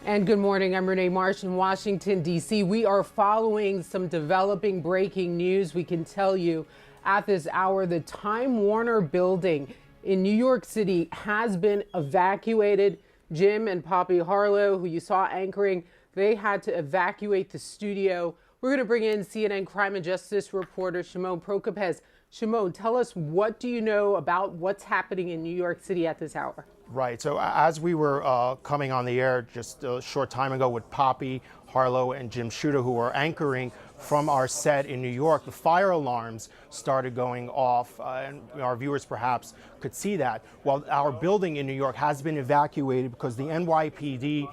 And good morning. I'm Renee Marsh in Washington, D.C. We are following some developing breaking news. We can tell you at this hour, the Time Warner building in New York City has been evacuated. Jim and Poppy Harlow, who you saw anchoring, they had to evacuate the studio. We're going to bring in CNN crime and justice reporter Shimon Prokupecz. Shimon, tell us, what do you know about what's happening in New York City at this hour? Right. So as we were coming on the air just a short time ago with Poppy Harlow and Jim Sciutto, who were anchoring from our set in New York, the fire alarms started going off, and our viewers perhaps could see that. Well, our building in New York has been evacuated because the NYPD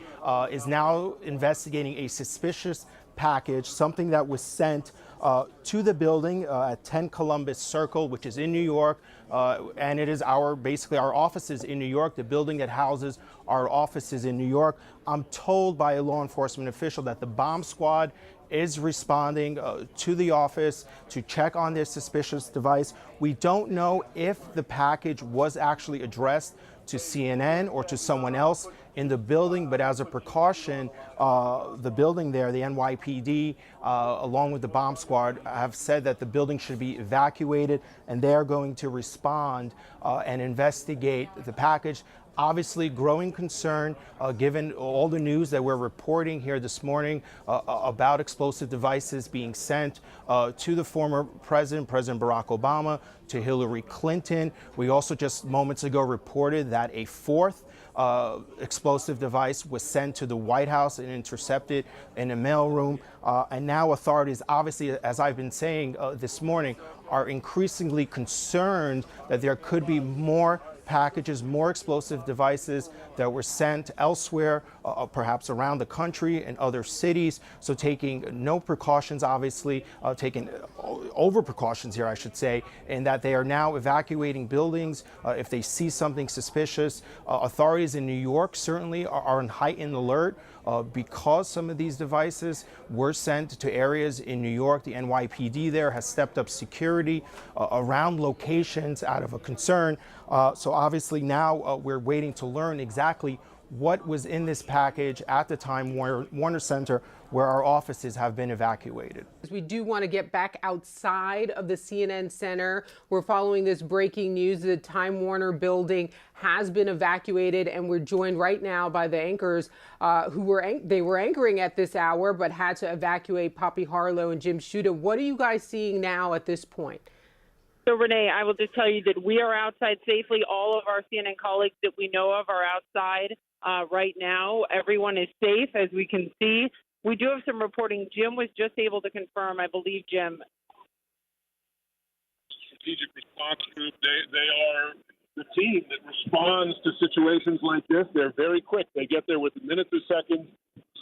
is now investigating a suspicious package, something that was sent to the building at 10 Columbus Circle, which is in New York, and it is basically our offices in New York, the building that houses our offices in New York. I'm told by a law enforcement official that the bomb squad is responding to the office to check on this suspicious device. We don't know if the package was actually addressed to CNN or to someone else in the building, but as a precaution, the building there, the NYPD, along with the bomb squad, have said that the building should be evacuated, and they are going to respond and investigate the package. Obviously, growing concern given all the news that we're reporting here this morning about explosive devices being sent to the former President Barack Obama, to Hillary Clinton. We also just moments ago reported that a fourth explosive device was sent to the White House and intercepted in a mailroom. And now authorities, obviously, as I've been saying this morning, are increasingly concerned that there could be more packages, more explosive devices that were sent elsewhere, perhaps around the country and other cities. So taking no precautions, obviously, taking over precautions here, I should say, in that they are now evacuating buildings if they see something suspicious. Authorities in New York certainly are on heightened alert because some of these devices were sent to areas in New York. The NYPD there has stepped up security around locations out of a concern. So obviously now we're waiting to learn exactly what was in this package at the Time Warner Center, where our offices have been evacuated. We do want to get back outside of the CNN Center. We're following this breaking news. The Time Warner building has been evacuated, and we're joined right now by the anchors who were anchoring at this hour but had to evacuate, Poppy Harlow and Jim Sciutto. What are you guys seeing now at this point? So, Renee, I will just tell you that we are outside safely. All of our CNN colleagues that we know of are outside right now. Everyone is safe, as we can see. We do have some reporting. Jim was just able to confirm, I believe, Jim. Strategic Response Group, they are the team that responds to situations like this. They're very quick. They get there within minutes or seconds.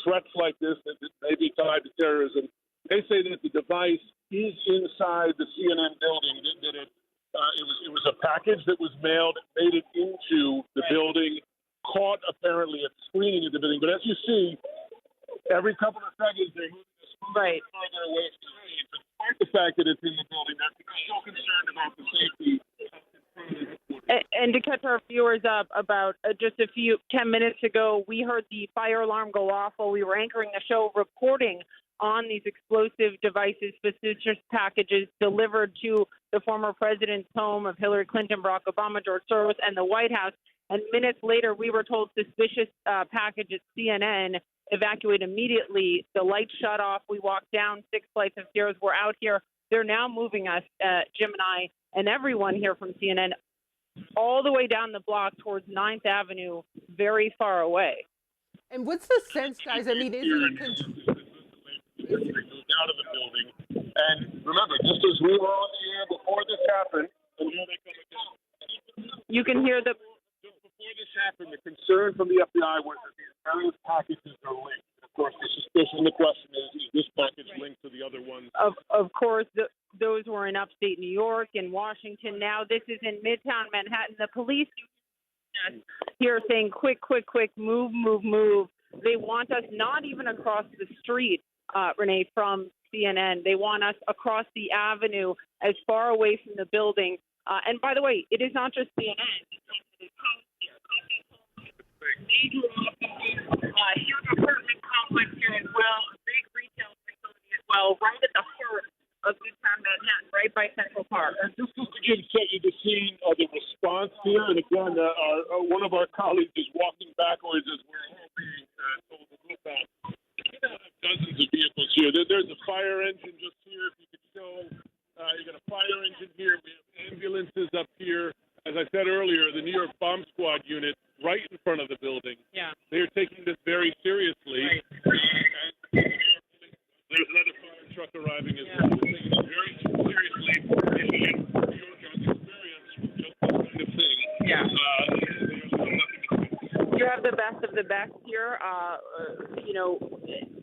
Threats like this that may be tied to terrorism. They say that the device is inside the CNN building. It was a package that was mailed, made it into the building, caught apparently at screening of the building. But as you see, every couple of seconds they're moving this further away from the scene. Despite the fact that it's in the building, they're still concerned about the safety. And to catch our viewers up, about just 10 minutes ago, we heard the fire alarm go off while we were anchoring the show, reporting on these explosive devices, suspicious packages delivered to the former president's home of Hillary Clinton, Barack Obama, George Soros, and the White House. And minutes later, we were told suspicious package at CNN, evacuate immediately. The lights shut off. We walked down 6 flights of stairs. We're out here. They're now moving us, Jim and I, and everyone here from CNN, all the way down the block towards 9th Avenue, very far away. And what's the sense, guys? I mean, They moved out of the building. And remember, just as we were on the air before this happened, and here they come again. You can hear the... Just before this happened, the concern from the FBI was that these various packages are linked. Of course, the suspicion, the question is this package linked to the other ones? Of course, those were in upstate New York and Washington. Now this is in Midtown Manhattan. The police here saying, quick, move. They want us not even across the street, Renee, from CNN. They want us across the avenue, as far away from the building. And by the way, it is not just CNN. They drew off huge apartment complex here as well, a big retail facility as well, right at the heart of Midtown Manhattan, right by Central Park. And just to give you the scene of the response here, and again, one of our colleagues is walking backwards as we're all being told to look back. You have dozens of vehicles here. There's a fire engine just here, if you could show. You got a fire engine here. We have ambulances up here. As I said earlier, the New York Bomb Squad unit right in front of the building. Yeah. They're taking this very seriously. Right. There's another fire truck arriving as well. They're taking it very seriously. New York has experience with just this kind of thing. Yeah. There's You have the best of the best here,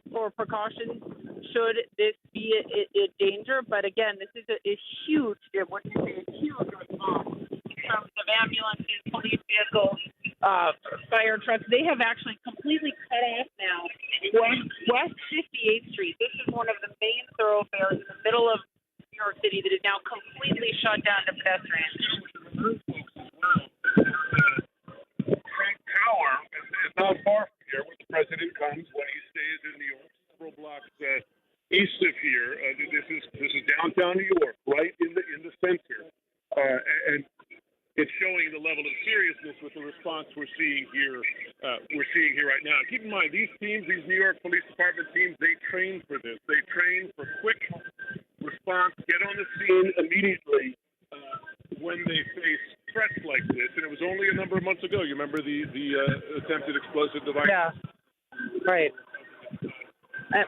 for precautions should this be a danger. But again, this is a huge, what do you say, a huge response in terms of ambulances, police vehicles, fire trucks. They have actually completely cut off now West 58th Street. This is one of the main thoroughfares in the middle of New York City that is now completely shut down to pedestrians. Trump Tower is not far from here where the president comes when he stays in New York, several blocks east of here. This is downtown New York, right in the center, and it's showing the level of seriousness with the response we're seeing here. Right now. Keep in mind, these teams, these New York Police Department teams, they train for this. They train for quick response, get on the scene immediately when they face threats like this. And it was only a number of months ago. You remember the attempted explosive device? Yeah. Right.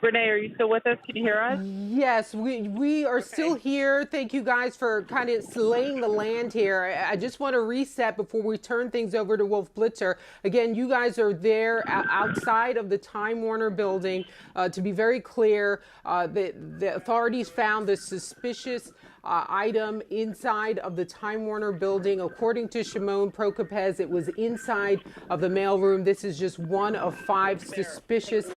Renee, are you still with us? Can you hear us? Yes, we are still here. Thank you guys for kind of laying the land here. I just want to reset before we turn things over to Wolf Blitzer. Again, you guys are there outside of the Time Warner building. To be very clear, the authorities found this suspicious item inside of the Time Warner building. According to Shimon Prokopez, it was inside of the mailroom. This is just one of 5 suspicious